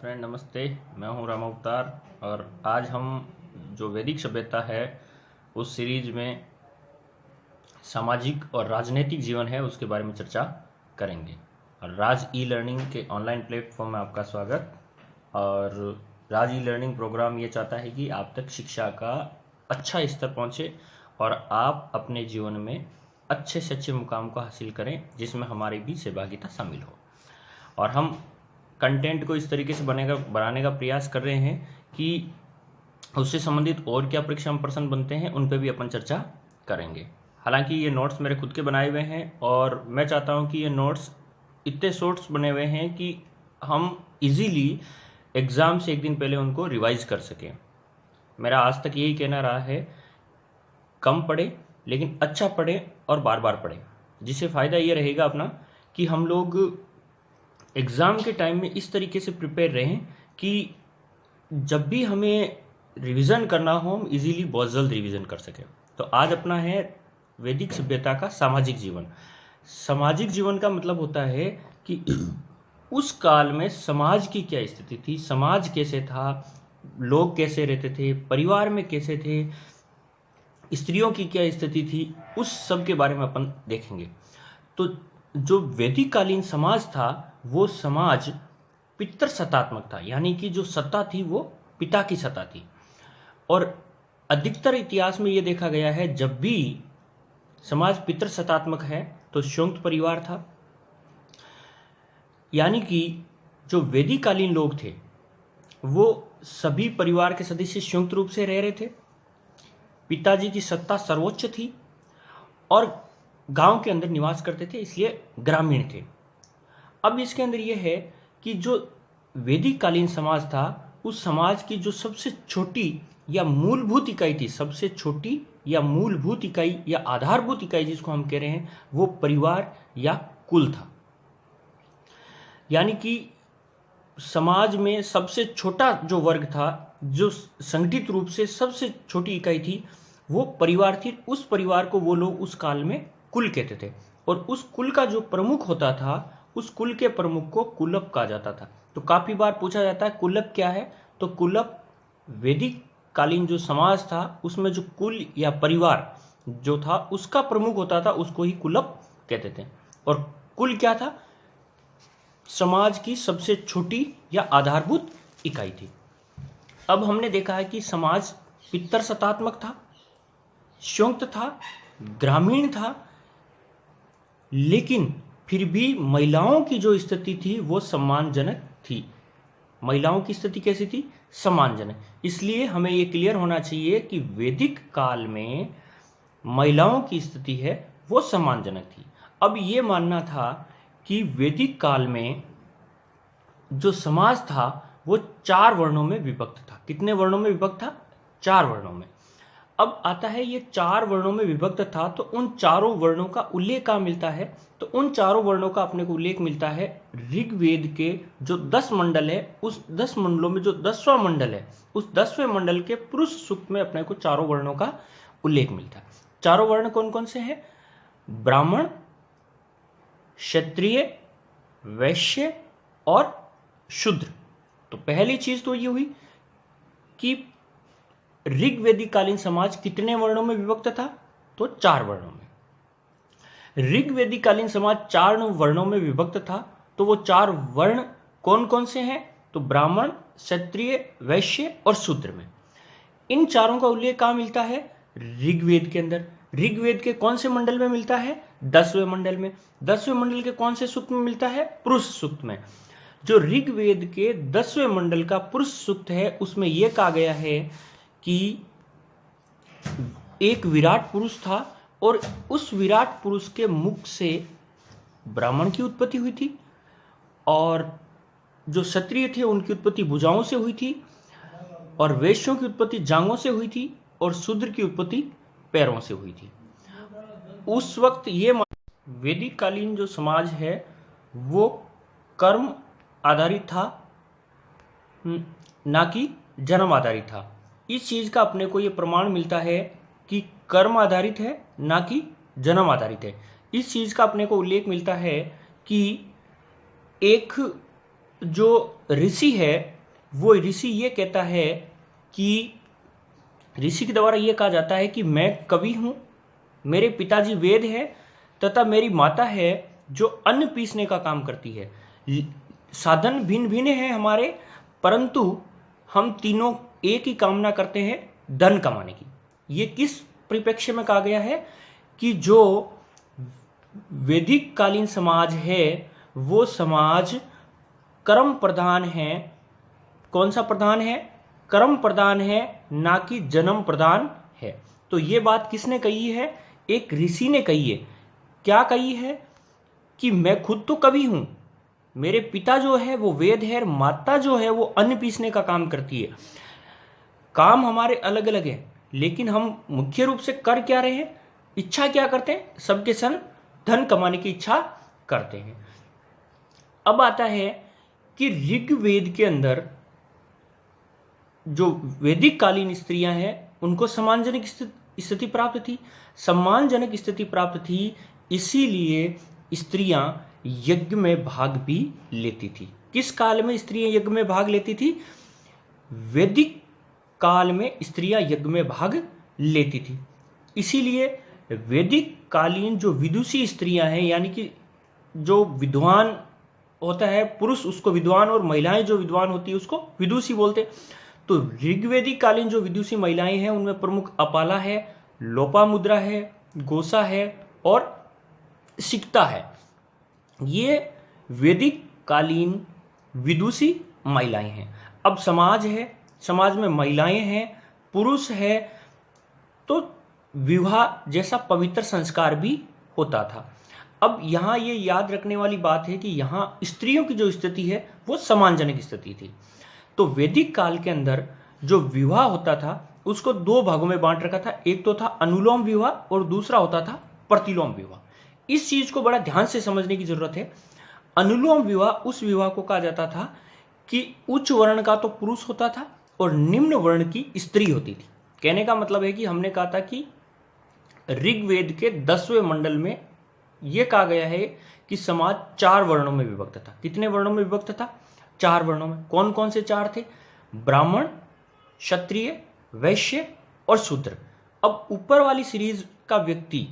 Friend नमस्ते। मैं हूं राम अवतार और आज हम जो वैदिक सभ्यता है उस सीरीज में सामाजिक और राजनीतिक जीवन है उसके बारे में चर्चा करेंगे। और राज ई लर्निंग के ऑनलाइन प्लेटफॉर्म में आपका स्वागत। और राज ई लर्निंग प्रोग्राम ये चाहता है कि आप तक शिक्षा का अच्छा स्तर पहुंचे और आप अपने जीवन में अच्छे से अच्छे मुकाम को हासिल करें जिसमें हमारी भी सहभागिता शामिल हो। और हम कंटेंट को इस तरीके से बनाने का प्रयास कर रहे हैं कि उससे संबंधित और क्या परीक्षा प्रश्न बनते हैं उन पर भी अपन चर्चा करेंगे। हालांकि ये नोट्स मेरे खुद के बनाए हुए हैं और मैं चाहता हूं कि ये नोट्स इतने शॉर्ट्स बने हुए हैं कि हम इजीली एग्ज़ाम से एक दिन पहले उनको रिवाइज कर सकें। मेरा आज तक यही कहना रहा है, कम पढ़े लेकिन अच्छा पढ़े और बार बार पढ़े, जिससे फ़ायदा ये रहेगा अपना कि हम लोग एग्ज़ाम के टाइम में इस तरीके से प्रिपेयर रहें कि जब भी हमें रिवीजन करना हो हम इजीली बहुत जल्द रिवीजन कर सकें। तो आज अपना है वैदिक सभ्यता का सामाजिक जीवन। सामाजिक जीवन का मतलब होता है कि उस काल में समाज की क्या स्थिति थी, समाज कैसे था, लोग कैसे रहते थे, परिवार में कैसे थे, स्त्रियों की क्या स्थिति थी, उस सब के बारे में अपन देखेंगे। तो जो वैदिक कालीन समाज था वो समाज पितृसत्तात्मक था, यानी कि जो सत्ता थी वो पिता की सत्ता थी। और अधिकतर इतिहास में ये देखा गया है जब भी समाज पितृसत्तात्मक है तो संयुक्त परिवार था, यानी कि जो वैदिक कालीन लोग थे वो सभी परिवार के सदस्य संयुक्त रूप से रह रहे थे। पिताजी की सत्ता सर्वोच्च थी और गांव के अंदर निवास करते थे, इसलिए ग्रामीण थे। अब इसके अंदर यह है कि जो वैदिक कालीन समाज था उस समाज की जो सबसे छोटी या मूलभूत इकाई थी, सबसे छोटी या मूलभूत इकाई या आधारभूत इकाई जिसको हम कह रहे हैं वो परिवार या कुल था। यानी कि समाज में सबसे छोटा जो वर्ग था, जो संगठित रूप से सबसे छोटी इकाई थी वो परिवार थी। उस परिवार को वो लोग उस काल में कुल कहते थे और उस कुल का जो प्रमुख होता था उस कुल के प्रमुख को कुलप कहा जाता था। तो काफी बार पूछा जाता है कुलप क्या है, तो कुलप वैदिक कालीन जो समाज था उसमें जो कुल या परिवार जो था उसका प्रमुख होता था उसको ही कुलप कहते थे। और कुल क्या था, समाज की सबसे छोटी या आधारभूत इकाई थी। अब हमने देखा है कि समाज पितृसत्तात्मक था, संयुक्त था, ग्रामीण था, लेकिन फिर भी महिलाओं की जो स्थिति थी वो सम्मानजनक थी। महिलाओं की स्थिति कैसी थी, सम्मानजनक। इसलिए हमें ये क्लियर होना चाहिए कि वैदिक काल में महिलाओं की स्थिति है वो सम्मानजनक थी। अब ये मानना था कि वैदिक काल में जो समाज था वो 4 वर्णों में विभक्त था। कितने वर्णों में विभक्त था, 4 वर्णों में। अब आता है ये 4 वर्णों में विभक्त था तो उन चारों वर्णों का उल्लेख कहाँ मिलता है, तो उन चारों वर्णों का अपने को उल्लेख मिलता है ऋग्वेद के जो 10 मंडल है, उस 10 मंडलों में जो 10वां मंडल है उस 10वें मंडल के पुरुष सूक्त में अपने को चारों वर्णों का उल्लेख मिलता है। चारों वर्ण कौन कौन से हैं, ब्राह्मण, क्षत्रिय, वैश्य और शूद्र। तो पहली चीज तो ये हुई कि ऋग्वेदिक कालीन समाज कितने वर्णों में विभक्त था, तो 4 वर्णों में। ऋग्वेदिक कालीन समाज 4 वर्णों में विभक्त था। तो वो 4 वर्ण कौन कौन से हैं, तो ब्राह्मण, क्षत्रिय, वैश्य और शूद्र में। इन चारों का उल्लेख कहाँ मिलता है, ऋग्वेद के अंदर। ऋग्वेद के कौन से मंडल में मिलता है, 10वें मंडल में। 10वें मंडल के कौन से सूक्त में मिलता है, पुरुष सूक्त में। जो ऋग्वेद के 10वें मंडल का पुरुष सूक्त है उसमें यह कहा गया है कि एक विराट पुरुष था और उस विराट पुरुष के मुख से ब्राह्मण की उत्पत्ति हुई थी और जो क्षत्रिय थे उनकी उत्पत्ति भुजाओं से हुई थी और वैश्यों की उत्पत्ति जांघों से हुई थी और शूद्र की उत्पत्ति पैरों से हुई थी। उस वक्त ये वैदिक कालीन जो समाज है वो कर्म आधारित था, ना कि जन्म आधारित था। इस चीज का अपने को ये प्रमाण मिलता है कि कर्म आधारित है ना कि जन्म आधारित है। इस चीज का अपने को उल्लेख मिलता है कि एक जो ऋषि है वो ऋषि ये कहता है कि ऋषि के द्वारा ये कहा जाता है कि मैं कवि हूँ, मेरे पिताजी वेद है तथा मेरी माता है जो अन्न पीसने का काम करती है। साधन भिन्न भिन्न हैं हमारे, परंतु हम तीनों एक ही कामना करते हैं, धन कमाने की। ये किस परिप्रेक्ष्य में कहा गया है कि जो वैदिक कालीन समाज है वो समाज कर्म प्रधान है। कौन सा प्रधान है? कर्म प्रधान है, ना कि जन्म प्रधान है। तो ये बात किसने कही है? एक ऋषि ने कही है। क्या कही है? कि मैं खुद तो कवि हूं, मेरे पिता जो है वो वेद है, माता जो है वो अन्न पीसने का काम करती है। काम हमारे अलग अलग है, लेकिन हम मुख्य रूप से कर क्या रहे हैं? इच्छा क्या करते हैं? सबके संग धन कमाने की इच्छा करते हैं। अब आता है कि ऋग्वेद के अंदर जो वैदिक कालीन स्त्रियां हैं उनको सम्मानजनक स्थिति प्राप्त थी। सम्मानजनक स्थिति प्राप्त थी, इसीलिए स्त्रियां यज्ञ में भाग भी लेती थी। किस काल में स्त्रियां यज्ञ में भाग लेती थी? वैदिक काल में स्त्रियां यज्ञ में भाग लेती थी। इसीलिए वैदिक कालीन जो विदुषी स्त्रियां हैं, यानी कि जो विद्वान होता है पुरुष उसको विद्वान, और महिलाएं जो विद्वान होती है उसको विदुषी बोलते। तो ऋग्वेदिक कालीन जो विदुषी महिलाएं हैं उनमें प्रमुख अपाला है, लोपामुद्रा है, गोसा है और सिक्ता है। ये वैदिक कालीन विदुषी महिलाएं हैं। अब समाज है, समाज में महिलाएं हैं, पुरुष है, तो विवाह जैसा पवित्र संस्कार भी होता था। अब यहाँ ये याद रखने वाली बात है कि यहाँ स्त्रियों की जो स्थिति है वो सम्मानजनक स्थिति थी। तो वैदिक काल के अंदर जो विवाह होता था उसको दो भागों में बांट रखा था। एक तो था अनुलोम विवाह और दूसरा होता था प्रतिलोम विवाह। इस चीज को बड़ा ध्यान से समझने की जरूरत है। अनुलोम विवाह उस विवाह को कहा जाता था कि उच्च वर्ण का तो पुरुष होता था और निम्न वर्ण की स्त्री होती थी। कहने का मतलब है कि हमने कहा था कि ऋग्वेद के 10वें मंडल में यह कहा गया है कि समाज 4 वर्णों में विभक्त था। कितने वर्णों में विभक्त था? 4 वर्णों में। कौन कौन से 4 थे? ब्राह्मण, क्षत्रिय, वैश्य और शूद्र। अब ऊपर वाली सीरीज का व्यक्ति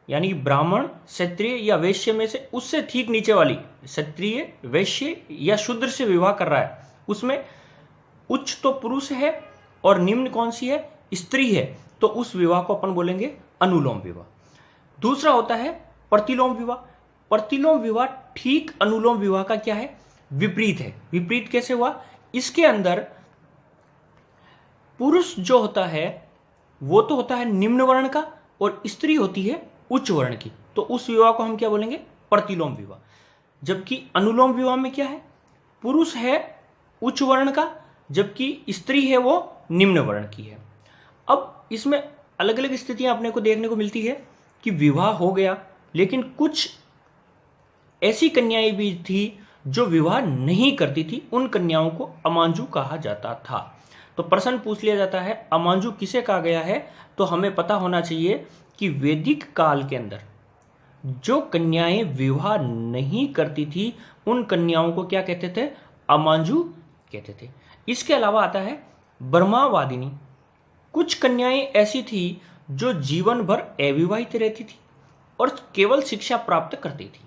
यानी कि ब्राह्मण, क्षत्रिय या वैश्य में से उससे ठीक नीचे वाली क्षत्रिय, वैश्य या शूद्र से विवाह कर रहा है, उसमें उच्च तो पुरुष है और निम्न कौन सी है? स्त्री है। तो उस विवाह को अपन बोलेंगे अनुलोम विवाह। दूसरा होता है प्रतिलोम विवाह। प्रतिलोम विवाह ठीक अनुलोम विवाह का क्या है? विपरीत है। विपरीत कैसे हुआ? इसके अंदर पुरुष जो होता है वो तो होता है निम्न वर्ण का और स्त्री होती है उच्च वर्ण की। तो उस विवाह को हम क्या बोलेंगे? प्रतिलोम विवाह। जबकि अनुलोम विवाह में क्या है? पुरुष है उच्च वर्ण का जबकि स्त्री है वो निम्न वर्ण की है। अब इसमें अलग अलग स्थितियां अपने को देखने को मिलती है कि विवाह हो गया, लेकिन कुछ ऐसी कन्याएं भी थी जो विवाह नहीं करती थी। उन कन्याओं को अमांजू कहा जाता था। तो प्रश्न पूछ लिया जाता है अमांजू किसे कहा गया है? तो हमें पता होना चाहिए कि वैदिक काल के अंदर जो कन्याएं विवाह नहीं करती थी उन कन्याओं को क्या कहते थे? अमांजू कहते थे। इसके अलावा आता है ब्रह्मावादिनी। कुछ कन्याएं ऐसी थी जो जीवन भर अविवाहित रहती थी और केवल शिक्षा प्राप्त करती थी।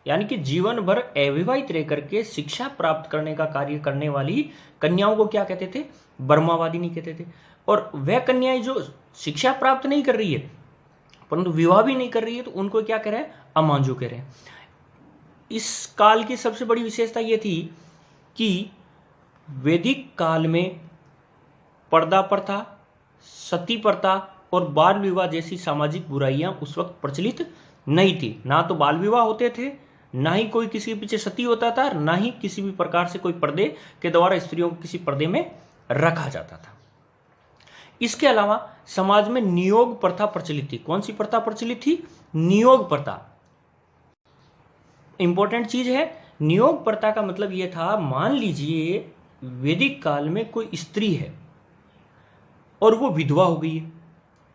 यानी कि जीवन भर अविवाहित रह करके शिक्षा प्राप्त करने का कार्य करने वाली कन्याओं को क्या कहते थे? ब्रह्मावादिनी कहते थे। और वह कन्याएं जो शिक्षा प्राप्त नहीं कर रही है परंतु विवाह भी नहीं कर रही है तो उनको क्या कह रहे हैं? अमांजू कह रहे हैं। इस काल की सबसे बड़ी विशेषता यह थी कि वैदिक काल में पर्दा प्रथा, सती प्रथा और बाल विवाह जैसी सामाजिक बुराइयां उस वक्त प्रचलित नहीं थी। ना तो बाल विवाह होते थे, ना ही कोई किसी के पीछे सती होता था, ना ही किसी भी प्रकार से कोई पर्दे के द्वारा स्त्रियों को किसी पर्दे में रखा जाता था। इसके अलावा समाज में नियोग प्रथा प्रचलित थी। कौन सी प्रथा प्रचलित थी? नियोग प्रथा। इंपॉर्टेंट चीज है। नियोग प्रथा का मतलब यह था, मान लीजिए वैदिक काल में कोई स्त्री है और वो विधवा हो गई है,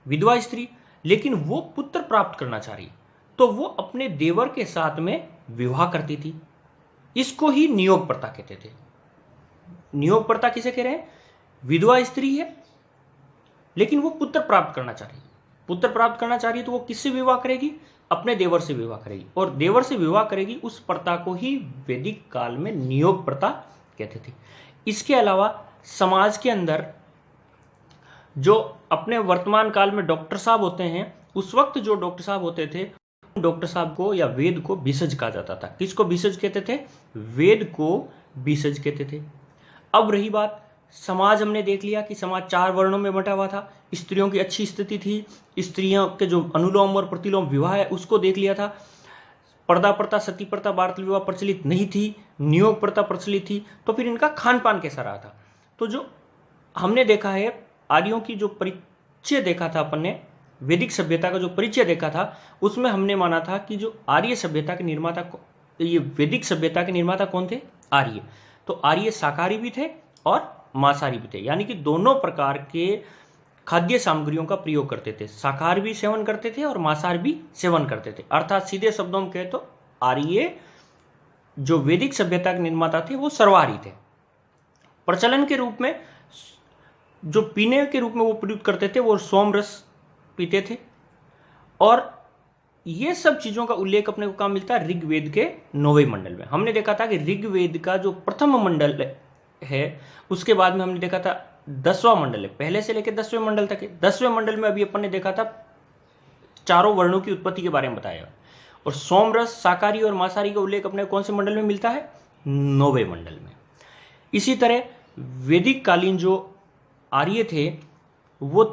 विधवा स्त्री, लेकिन वो पुत्र प्राप्त करना चाह रही है, तो वो अपने देवर के साथ में विवाह करती थी। इसको ही नियोग प्रथा कहते थे। नियोगप्रता किसे कह रहे हैं? विधवा स्त्री है लेकिन वो पुत्र प्राप्त करना चाह रही है। पुत्र प्राप्त करना चाह रही है तो वो किससे विवाह करेगी? अपने देवर से विवाह करेगी, और देवर से विवाह करेगी उस प्रथा को ही वैदिक काल में नियोग प्रथा कहते थे। इसके अलावा समाज के अंदर जो अपने वर्तमान काल में डॉक्टर साहब होते हैं, उस वक्त जो डॉक्टर साहब होते थे, डॉक्टर साहब को या वेद को भिषज कहा जाता था। किसको भिषज कहते थे? वेद को भिषज कहते थे। अब रही बात समाज, हमने देख लिया कि समाज 4 वर्णों में बंटा हुआ था। स्त्रियों की अच्छी स्थिति थी, स्त्रियों के जो अनुलोम और प्रतिलोम विवाह है उसको देख लिया था। पर्दा प्रथा, सती प्रथा, बार्तल विवाह प्रचलित नहीं थी, नियोग प्रथा प्रचलित थी। तो फिर इनका खान पान कैसा रहा था? तो जो हमने देखा है, आर्यों की जो परिचय देखा था अपन ने, वैदिक सभ्यता का जो परिचय देखा था, उसमें हमने माना था कि जो आर्य सभ्यता के निर्माता, ये वैदिक सभ्यता के निर्माता कौन थे? आर्य। तो आर्य शाकाहारी भी थे और मांसाहारी भी थे, यानी कि दोनों प्रकार के खाद्य सामग्रियों का प्रयोग करते थे। शाकाहार भी सेवन करते थे और मांसाहार भी सेवन करते थे। अर्थात सीधे शब्दों में कहे तो आर्य जो वैदिक सभ्यता के निर्माता थे वो सर्वाहारी थे। प्रचलन के रूप में जो पीने के रूप में वो प्रयुक्त करते थे वो सोम रस पीते थे। और ये सब चीजों का उल्लेख अपने को कहाँ मिलता है? ऋग्वेद के 9वें मंडल में। हमने देखा था कि ऋग्वेद का जो प्रथम मंडल है उसके बाद में हमने देखा था 10वां मंडल है, पहले से लेकर 10वें मंडल तक है। 10वें मंडल में अभी अपन ने देखा था 4 वर्णों की उत्पत्ति के बारे में बताया। और सोमरस, शाकाहारी और मांसाहारी का उल्लेख अपने कौन से मंडल में मिलता है? 9वें मंडल में। इसी तरह वैदिक कालीन जो आर्य थे वो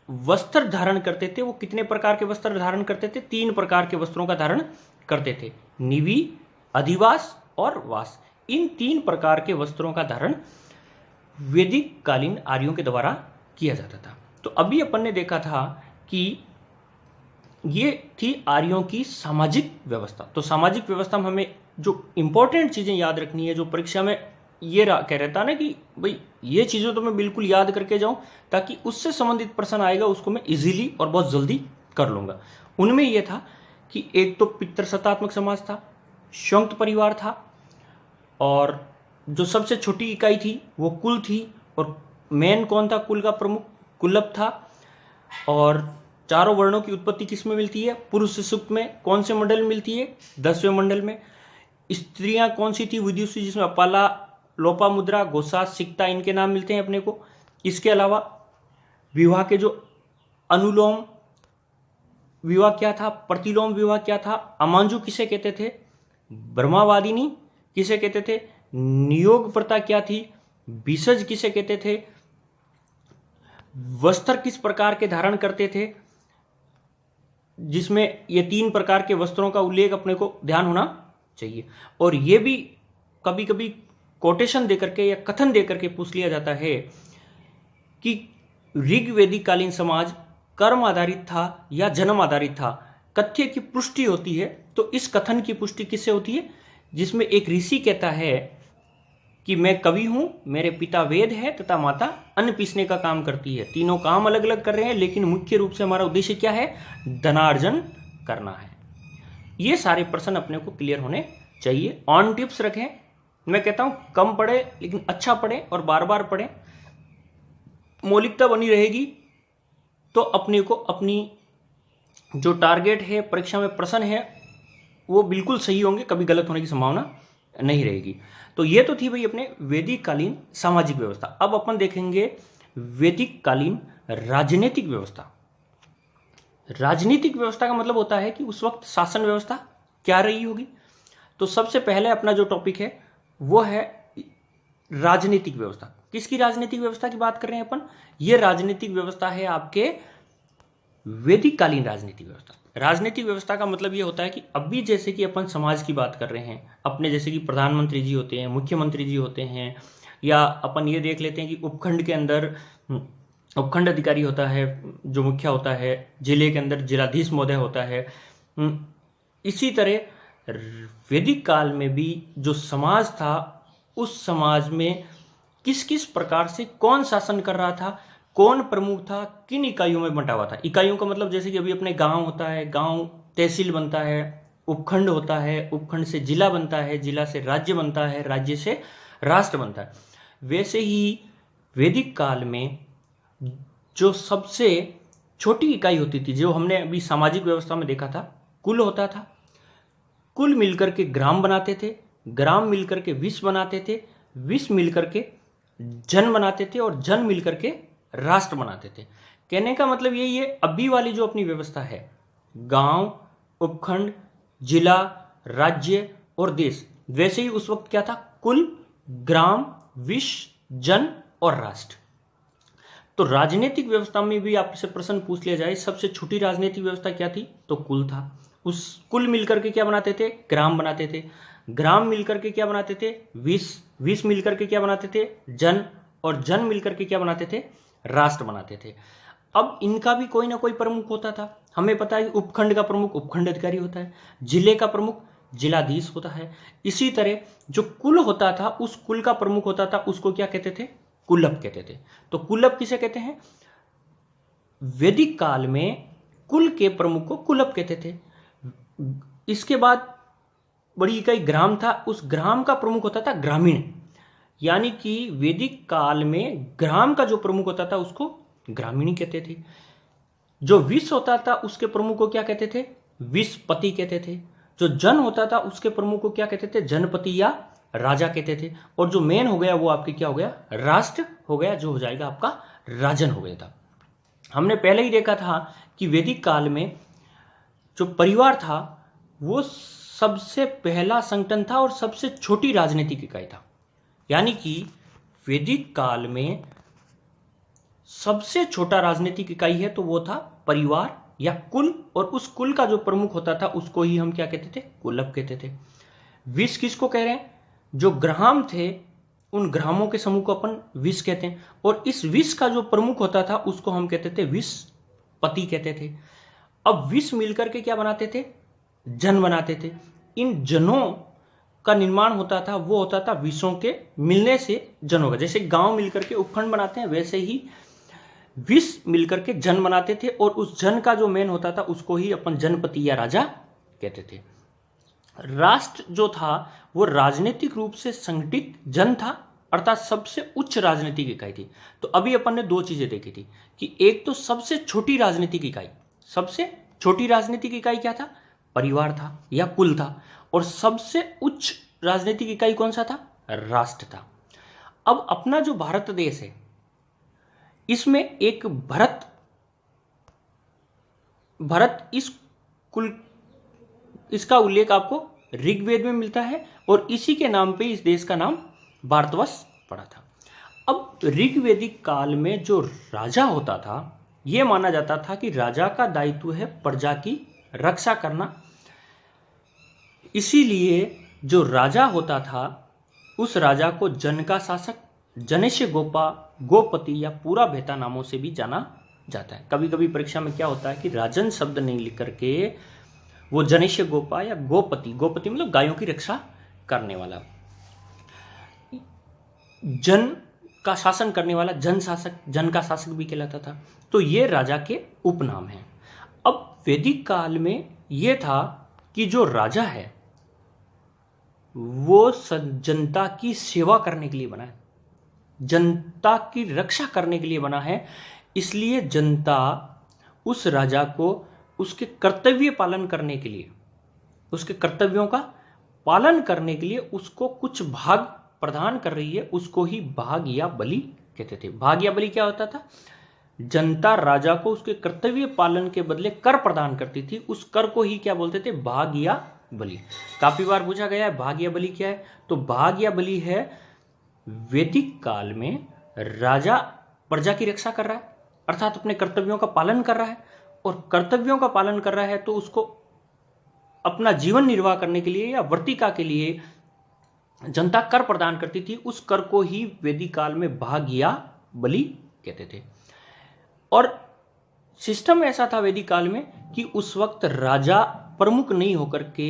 वस्त्र धारण करते थे। वो कितने प्रकार के वस्त्र धारण करते थे? 3 प्रकार के वस्त्रों का धारण करते थे, निवि, अधिवास और वास। इन 3 प्रकार के वस्त्रों का धारण वैदिक कालीन आर्यों के द्वारा किया जाता था। तो अभी अपन ने देखा था कि ये थी आर्यों की सामाजिक व्यवस्था। तो सामाजिक व्यवस्था में हमें जो इंपॉर्टेंट चीजें याद रखनी है, जो परीक्षा में ये कह रहता ना कि भाई ये चीजें तो मैं बिल्कुल याद करके जाऊं ताकि उससे संबंधित प्रश्न आएगा उसको मैं इजीली और बहुत जल्दी कर लूंगा। उनमें यह था कि एक तो पितृसत्तात्मक समाज था, संयुक्त परिवार था, और जो सबसे छोटी इकाई थी वो कुल थी, और मेन कौन था कुल का प्रमुख? कुलप था। और 4 वर्णों की उत्पत्ति किस में मिलती है? पुरुष सूक्त में। कौन से मंडल में मिलती है? 10वें मंडल में। स्त्रियां कौन सी थी? विदुषी, जिसमें अपाला, लोपामुद्रा, गोसा, सिक्ता इनके नाम मिलते हैं अपने को। इसके अलावा विवाह के जो अनुलोम विवाह क्या था, प्रतिलोम विवाह क्या था, अमांजु किसे कहते थे, ब्रह्मावादिनी किसे कहते थे, नियोग प्रथा क्या थी, विसर्ज किसे कहते थे, वस्त्र किस प्रकार के धारण करते थे, जिसमें ये 3 प्रकार के वस्त्रों का उल्लेख अपने को ध्यान होना चाहिए। और ये भी कभी कभी कोटेशन देकर के या कथन देकर के पूछ लिया जाता है कि ऋग्वेदिक कालीन समाज कर्म आधारित था या जन्म आधारित था। कथ्य की पुष्टि होती है, तो इस कथन की पुष्टि किससे होती है, जिसमें एक ऋषि कहता है कि मैं कवि हूं, मेरे पिता वेद है तथा माता अन्न पीसने का काम करती है। तीनों काम अलग अलग कर रहे हैं, लेकिन मुख्य रूप से हमारा उद्देश्य क्या है, धनार्जन करना है। ये सारे प्रश्न अपने को क्लियर होने चाहिए। ऑन टिप्स रखें, मैं कहता हूं कम पढ़े लेकिन अच्छा पढ़े और बार बार पढ़े, मौलिकता बनी रहेगी तो अपने को अपनी जो टारगेट है, परीक्षा में प्रश्न है, वो बिल्कुल सही होंगे, कभी गलत होने की संभावना नहीं रहेगी। तो ये तो थी भाई अपने वैदिक कालीन सामाजिक व्यवस्था। अब अपन देखेंगे वैदिक कालीन राजनीतिक व्यवस्था। राजनीतिक व्यवस्था का मतलब होता है कि उस वक्त शासन व्यवस्था क्या रही होगी। तो सबसे पहले अपना जो टॉपिक है वो है राजनीतिक व्यवस्था। किसकी राजनीतिक व्यवस्था की बात कर रहे हैं अपन, ये राजनीतिक व्यवस्था है आपके वैदिक कालीन राजनीतिक व्यवस्था। राजनीतिक व्यवस्था का मतलब ये होता है कि अभी जैसे कि अपन समाज की बात कर रहे हैं, अपने जैसे कि प्रधानमंत्री जी होते हैं, मुख्यमंत्री जी होते हैं, या अपन ये देख लेते हैं कि उपखंड के अंदर उपखंड अधिकारी होता है जो मुखिया होता है, जिले के अंदर जिलाधीश महोदय होता है। इसी तरह वैदिक काल में भी जो समाज था, उस समाज में किस किस प्रकार से कौन शासन कर रहा था, कौन प्रमुख था, किन इकाइयों में बंटा हुआ था। इकाइयों का मतलब जैसे कि अभी अपने गांव होता है, गांव तहसील बनता है, उपखंड होता है, उपखंड से जिला बनता है, जिला से राज्य बनता है, राज्य से राष्ट्र बनता है। वैसे ही वैदिक काल में जो सबसे छोटी इकाई होती थी, जो हमने अभी सामाजिक व्यवस्था में देखा था, कुल होता था। कुल मिलकर के ग्राम बनाते थे, ग्राम मिलकर के विश्व बनाते थे, विश्व मिलकर के जन बनाते थे, और जन मिलकर के राष्ट्र बनाते थे। कहने का मतलब यही है, अभी वाली जो अपनी व्यवस्था है, गांव, उपखंड, जिला, राज्य और देश, वैसे ही उस वक्त क्या था, कुल, ग्राम, विश्व, जन और राष्ट्र। तो राजनीतिक व्यवस्था में भी आपसे प्रश्न पूछ लिया जाए, सबसे छोटी राजनीतिक व्यवस्था क्या थी, तो कुल था। उस कुल मिलकर के क्या बनाते थे, ग्राम बनाते थे। ग्राम मिलकर के क्या बनाते थे, विश्व। विश्व मिलकर के क्या बनाते थे, जन। और जन मिलकर के क्या बनाते थे, राष्ट्र बनाते थे। अब इनका भी कोई ना कोई प्रमुख होता था। हमें पता है उपखंड का प्रमुख उपखंड अधिकारी होता है, जिले का प्रमुख जिलाधीश होता है। इसी तरह जो कुल होता था, उस कुल का प्रमुख होता था, उसको क्या कहते थे, कुलप कहते थे। तो कुलप किसे कहते हैं, वैदिक काल में कुल के प्रमुख को कुलप कहते थे। इसके बाद बड़ी इकाई ग्राम था, उस ग्राम का प्रमुख होता था ग्रामीण। यानी कि वैदिक काल में ग्राम का जो प्रमुख होता था उसको ग्रामीणी कहते थे। जो विश्व होता था उसके प्रमुख को क्या कहते थे, विश्वपति कहते थे। जो जन होता था उसके प्रमुख को क्या कहते थे, जनपति या राजा कहते थे। और जो मेन हो गया वो आपके क्या हो गया, राष्ट्र हो गया, जो हो जाएगा आपका राजन हो गया था। हमने पहले ही देखा था कि वैदिक काल में जो परिवार था वो सबसे पहला संगठन था और सबसे छोटी राजनीतिक इकाई था। यानी कि वैदिक काल में सबसे छोटा राजनीतिक इकाई है तो वो था परिवार या कुल, और उस कुल का जो प्रमुख होता था उसको ही हम क्या कहते थे, कुलप कहते थे। विश्व किसको कह रहे हैं, जो ग्राम थे उन ग्रामों के समूह को अपन विश्व कहते हैं, और इस विश्व का जो प्रमुख होता था उसको हम कहते थे विश्वपति कहते थे। अब विश्व मिलकर के क्या बनाते थे, जन बनाते थे। इन जनों का निर्माण होता था, वो होता था विश्वों के मिलने से जन होगा। जैसे गांव मिलकर के उपखंड बनाते हैं, वैसे ही विश्व मिलकर के जन बनाते थे, और उस जन का जो मेन होता था उसको ही अपन जनपति या राजा कहते थे। राष्ट्र जो था वो राजनीतिक रूप से संगठित जन था, अर्थात सबसे उच्च राजनीतिक इकाई थी। तो अभी अपन ने दो चीजें देखी थी कि एक तो सबसे छोटी राजनीतिक इकाई, सबसे छोटी राजनीतिक इकाई क्या था, परिवार था या कुल था, और सबसे उच्च राजनीतिक इकाई कौन सा था, राष्ट्र था। अब अपना जो भारत देश है इसमें एक भरत इस कुल, इसका उल्लेख आपको ऋग्वेद में मिलता है, और इसी के नाम पे इस देश का नाम भारतवर्ष पड़ा था। अब ऋग्वेदिक काल में जो राजा होता था, यह माना जाता था कि राजा का दायित्व है प्रजा की रक्षा करना। इसीलिए जो राजा होता था उस राजा को जन का शासक, जनेश्य गोपा, गोपति या पूरा भेता नामों से भी जाना जाता है। कभी कभी परीक्षा में क्या होता है कि राजन शब्द नहीं लिख करके वो जनेश्य गोपा या गोपति, गोपति मतलब गायों की रक्षा करने वाला, जन का शासन करने वाला जन शासक, जन का शासक भी कहलाता था। तो ये राजा के उपनाम हैं। अब वैदिक काल में ये था कि जो राजा है वो जनता की सेवा करने के लिए बना है, जनता की रक्षा करने के लिए बना है। इसलिए जनता उस राजा को उसके कर्तव्य पालन करने के लिए, उसके कर्तव्यों का पालन करने के लिए उसको कुछ भाग प्रदान कर रही है, उसको ही भाग या बलि कहते थे। भाग या बलि क्या होता था, जनता राजा को उसके कर्तव्य पालन के बदले कर प्रदान करती थी, उस कर को ही क्या बोलते थे, भाग या बलि। काफी बार पूछा गया है भाग या बलि क्या है, तो भाग या बलि है वैदिक काल में राजा प्रजा की रक्षा कर रहा है, अर्थात अपने कर्तव्यों का पालन कर रहा है, और कर्तव्यों का पालन कर रहा है तो उसको अपना जीवन निर्वाह करने के लिए या वर्तिका के लिए जनता कर प्रदान करती थी, उस कर को ही वैदिक काल में भाग या बलि कहते थे। और सिस्टम ऐसा था वैदिक काल में कि उस वक्त राजा प्रमुख नहीं होकर के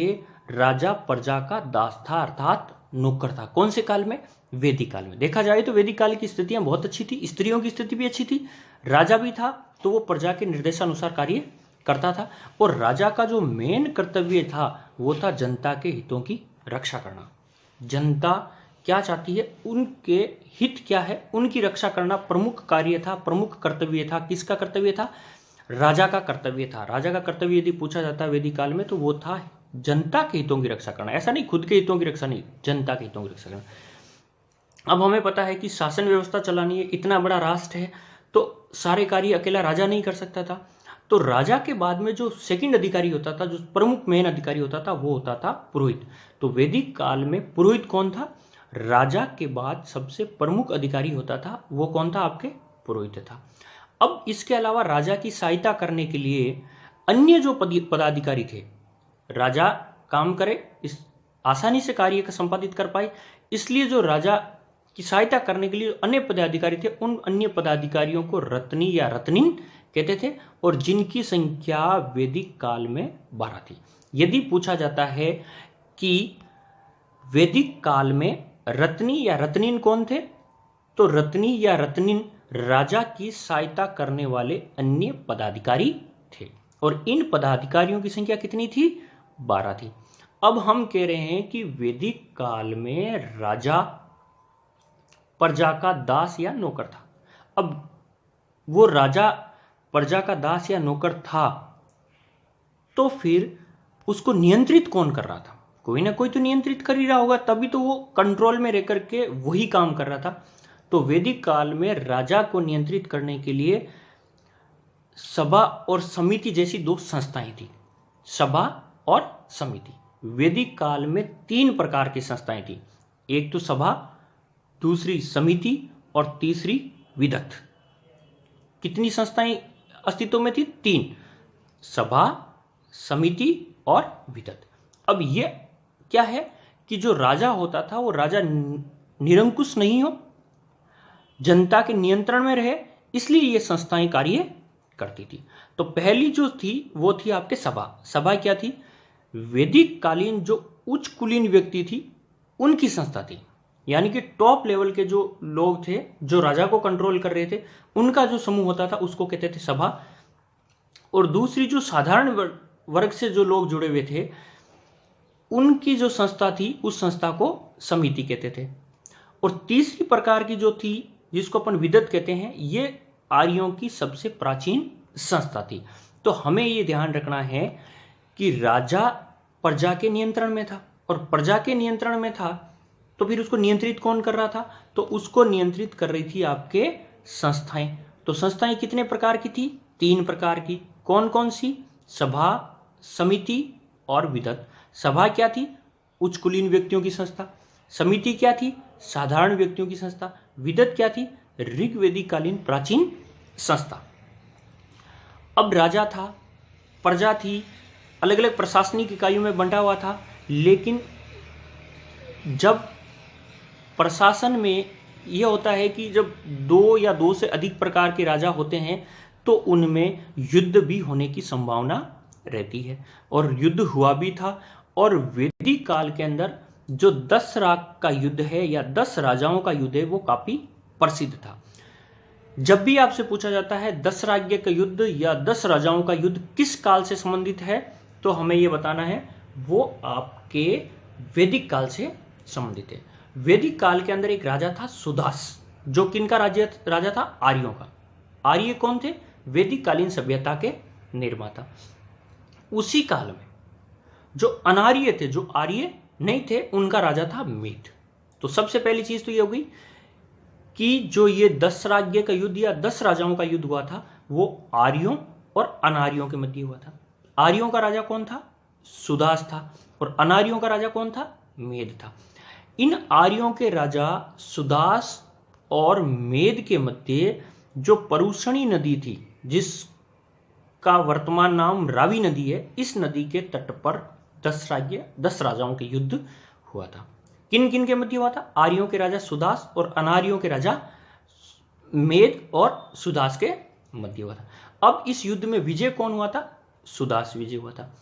राजा प्रजा का दास था, अर्थात नौकर था। कौन से काल में, वैदिक काल में। देखा जाए तो वैदिक काल की स्थितियां बहुत अच्छी थी, स्त्रियों की स्थिति भी अच्छी थी, राजा भी था तो वो प्रजा के निर्देशानुसार कार्य करता था, और राजा का जो मेन कर्तव्य था वो था जनता के हितों की रक्षा करना। जनता क्या चाहती है, उनके हित क्या है, उनकी रक्षा करना प्रमुख कार्य था, प्रमुख कर्तव्य था। किसका कर्तव्य था? राजा का कर्तव्य था। राजा का कर्तव्य यदि पूछा जाता है वैदिक काल में तो वो था जनता के हितों की रक्षा करना। ऐसा नहीं खुद के हितों की रक्षा नहीं, जनता के हितों की रक्षा करना। अब हमें पता है कि शासन व्यवस्था चलानी है, इतना बड़ा राष्ट्र है तो सारे कार्य अकेला राजा नहीं कर सकता था। तो राजा के बाद में जो सेकंड अधिकारी होता था, जो प्रमुख मेन अधिकारी होता था, वो होता था पुरोहित। तो वैदिक काल में पुरोहित कौन था? राजा के बाद सबसे प्रमुख अधिकारी होता था, वो कौन था? आपके पुरोहित था। अब इसके अलावा राजा की सहायता करने के लिए अन्य जो पदाधिकारी थे, राजा काम करे, इस आसानी से कार्य का संपादित कर पाए, इसलिए जो राजा की सहायता करने के लिए अन्य पदाधिकारी थे, उन अन्य पदाधिकारियों को रत्नी या रत्निन कहते थे, और जिनकी संख्या वैदिक काल में 12 थी। यदि पूछा जाता है कि वैदिक काल में रत्नी या रत्निन कौन थे, तो रत्नी या रत्निन राजा की सहायता करने वाले अन्य पदाधिकारी थे, और इन पदाधिकारियों की संख्या कितनी थी? 12 थी। अब हम कह रहे हैं कि वैदिक काल में राजा प्रजा का दास या नौकर था। अब वो राजा प्रजा का दास या नौकर था तो फिर उसको नियंत्रित कौन कर रहा था? कोई ना कोई तो नियंत्रित कर ही रहा होगा, तभी तो वो कंट्रोल में रह करके वही काम कर रहा था। तो वैदिक काल में राजा को नियंत्रित करने के लिए सभा और समिति जैसी 2 संस्थाएं थी। सभा और समिति। वैदिक काल में 3 प्रकार की संस्थाएं थी। एक तो सभा, दूसरी समिति और तीसरी विदत। कितनी संस्थाएं अस्तित्व में थी? 3, सभा, समिति और विदत। अब ये क्या है कि जो राजा होता था वो राजा निरंकुश नहीं हो, जनता के नियंत्रण में रहे, इसलिए ये संस्थाएं कार्य करती थी। तो पहली जो थी वो थी आपके सभा। सभा क्या थी? वैदिक कालीन जो उच्च कुलीन व्यक्ति थी उनकी संस्था थी, यानी कि टॉप लेवल के जो लोग थे जो राजा को कंट्रोल कर रहे थे, उनका जो समूह होता था उसको कहते थे सभा। और दूसरी जो साधारण वर्ग से जो लोग जुड़े हुए थे उनकी जो संस्था थी उस संस्था को समिति कहते थे। और तीसरी प्रकार की जो थी जिसको अपन विदत कहते हैं, ये आर्यों की सबसे प्राचीन संस्था थी। तो हमें ये ध्यान रखना है कि राजा प्रजा के नियंत्रण में था, और प्रजा के नियंत्रण में था तो फिर उसको नियंत्रित कौन कर रहा था? तो उसको नियंत्रित कर रही थी आपके संस्थाएं। तो संस्थाएं कितने प्रकार की थी? 3 प्रकार की। कौन कौन सी? सभा, समिति और विदत। सभा क्या थी? उच्च कुलीन व्यक्तियों की संस्था। समिति क्या थी? साधारण व्यक्तियों की संस्था। विदत क्या थी? ऋग्वेदिक कालीन प्राचीन संस्था। अब राजा था, प्रजा थी, अलग अलग प्रशासनिक इकाइयों में बंटा हुआ था, लेकिन जब प्रशासन में यह होता है कि जब 2 या 2 से अधिक प्रकार के राजा होते हैं तो उनमें युद्ध भी होने की संभावना रहती है, और युद्ध हुआ भी था। और वैदिक काल के अंदर जो 10 राग का युद्ध है या 10 राजाओं का युद्ध है वो काफी प्रसिद्ध था। जब भी आपसे पूछा जाता है 10 राज्य का युद्ध या 10 राजाओं का युद्ध किस काल से संबंधित है, तो हमें यह बताना है वो आपके वैदिक काल से संबंधित है। वैदिक काल के अंदर एक राजा था सुदास, जो किनका राजा था? आर्यों का। आर्य कौन थे? वैदिक कालीन सभ्यता के निर्माता। उसी काल में जो अनार्य थे, जो आर्य नहीं थे, उनका राजा था मेद। तो सबसे पहली चीज तो ये हो गई कि जो ये 10 राज्य का युद्ध या 10 राजाओं का युद्ध हुआ था वो आर्यों और अनार्यों के मध्य हुआ था। आर्यों का राजा कौन था? सुदास था, और अनार्यों का राजा कौन था? मेद था। इन आर्यों के राजा सुदास और मेद के मध्य जो परुषणी नदी थी, जिसका वर्तमान नाम रावी नदी है, इस नदी के तट पर 10 राजाओं के युद्ध हुआ था। किन किन के मध्य हुआ था? आर्यों के राजा सुदास और अनार्यों के राजा मेद और सुदास के मध्य हुआ था। अब इस युद्ध में विजय कौन हुआ था? सुदास विजय हुआ था।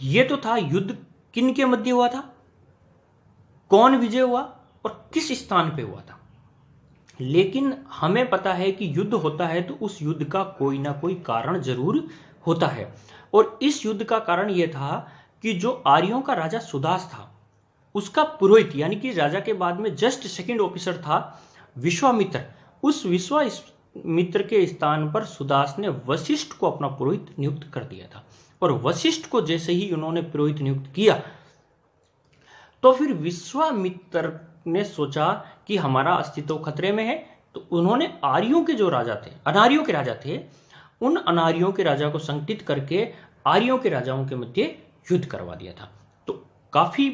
यह तो था युद्ध किन के मध्य हुआ था, कौन विजय हुआ और किस स्थान पे हुआ था। लेकिन हमें पता है कि युद्ध होता है तो उस युद्ध का कोई ना कोई कारण जरूर होता है, और इस युद्ध का कारण यह था कि जो आर्यों का राजा सुदास था उसका पुरोहित यानी कि राजा के बाद में जस्ट सेकंड ऑफिसर था विश्वामित्र। उस विश्वामित्र के स्थान पर सुदास ने वशिष्ठ को अपना पुरोहित नियुक्त कर दिया था। और वशिष्ठ को जैसे ही उन्होंने पुरोहित नियुक्त किया तो फिर विश्वामित्र ने सोचा कि हमारा अस्तित्व खतरे में है, तो उन्होंने आर्यों के जो राजा थे, अनार्यों के राजा थे, उन अनार्यों के राजा को संगठित करके आर्यों के राजाओं के मध्य युद्ध करवा दिया था। तो काफी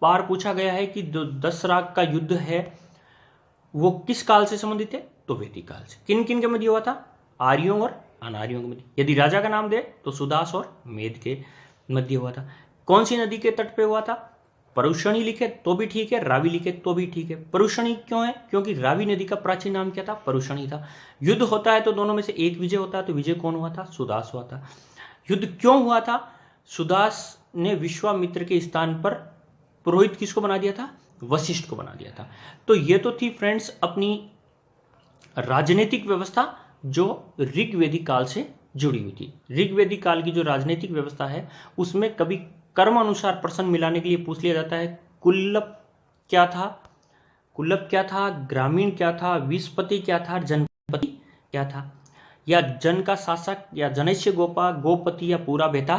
बार पूछा गया है कि जो दशराग का युद्ध है वो किस काल से संबंधित है, तो वैदिक काल से। किन किन के मध्य हुआ था, आर्यों और अनार्यों के मध्य। यदि राजा का नाम दे तो सुदास और मेद के मध्य हुआ था। कौन सी नदी के तट पे हुआ था, परुषणी लिखे तो भी ठीक है, रावी लिखे तो भी ठीक है। परुषणी क्यों है, क्योंकि रावी नदी का प्राचीन नाम क्या था, परुषणी था। युद्ध होता है तो दोनों में से एक विजय होता है, तो विजय कौन हुआ था, सुदास हुआ था। युद्ध क्यों हुआ था, सुदास ने विश्वामित्र के स्थान पर पुरोहित किसको बना दिया था, वशिष्ठ को बना दिया था। तो ये तो थी फ्रेंड्स अपनी राजनीतिक व्यवस्था जो ऋग्वेदिक काल से जुड़ी हुई थी। ऋग्वेदिक काल की जो राजनीतिक व्यवस्था है उसमें कभी कर्म अनुसार प्रश्न मिलाने के लिए पूछ लिया जाता है। कुल्लप क्या था, कुल्लप क्या था, ग्रामीण क्या था, विस्पति क्या था, जनपति क्या था, या जन का शासक या जनैश्य गोपा, गोपति या पूरा बेटा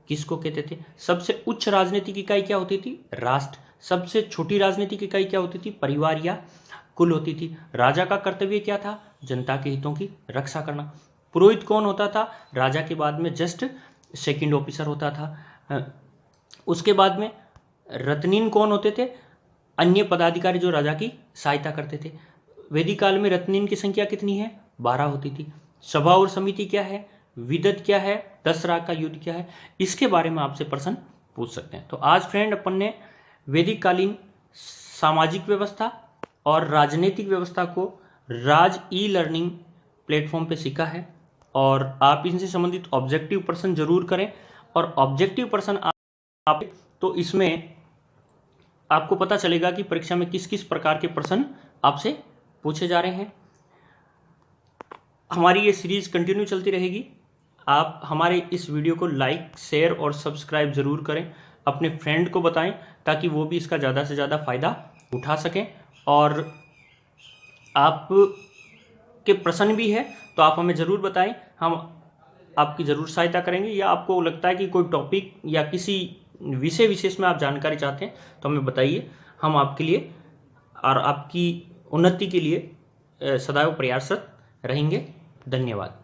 किसको कहते थे। सबसे उच्च राजनीतिक इकाई क्या होती थी, राष्ट्र। सबसे छोटी राजनीतिक इकाई क्या होती थी, परिवार या कुल होती थी। राजा का कर्तव्य क्या था, जनता के हितों की रक्षा करना। पुरोहित कौन होता था, राजा के बाद में जस्ट सेकंड ऑफिसर होता था। उसके बाद में रत्नीन कौन होते थे, अन्य पदाधिकारी जो राजा की सहायता करते थे। वैदिक काल में रत्नीन की संख्या कितनी है, 12 होती थी। सभा और समिति क्या है, विदत क्या है, दशराग का युद्ध क्या है, इसके बारे में आपसे प्रश्न पूछ सकते हैं। तो आज फ्रेंड अपन ने वैदिक कालीन सामाजिक व्यवस्था और राजनीतिक व्यवस्था को राज ई लर्निंग प्लेटफॉर्म पे सीखा है। और आप इनसे संबंधित ऑब्जेक्टिव प्रश्न जरूर करें। और ऑब्जेक्टिव प्रश्न आप तो इसमें आपको पता चलेगा कि परीक्षा में किस किस प्रकार के प्रश्न आपसे पूछे जा रहे हैं। हमारी ये सीरीज कंटिन्यू चलती रहेगी। आप हमारे इस वीडियो को लाइक, शेयर और सब्सक्राइब जरूर करें, अपने फ्रेंड को बताएं ताकि वो भी इसका ज़्यादा से ज़्यादा फायदा उठा सकें। और आप के प्रश्न भी है तो आप हमें ज़रूर बताएं, हम आपकी ज़रूर सहायता करेंगे। या आपको लगता है कि कोई टॉपिक या किसी विषय विशेष में आप जानकारी चाहते हैं तो हमें बताइए, हम आपके लिए और आपकी उन्नति के लिए सदैव प्रयासरत रहेंगे। धन्यवाद।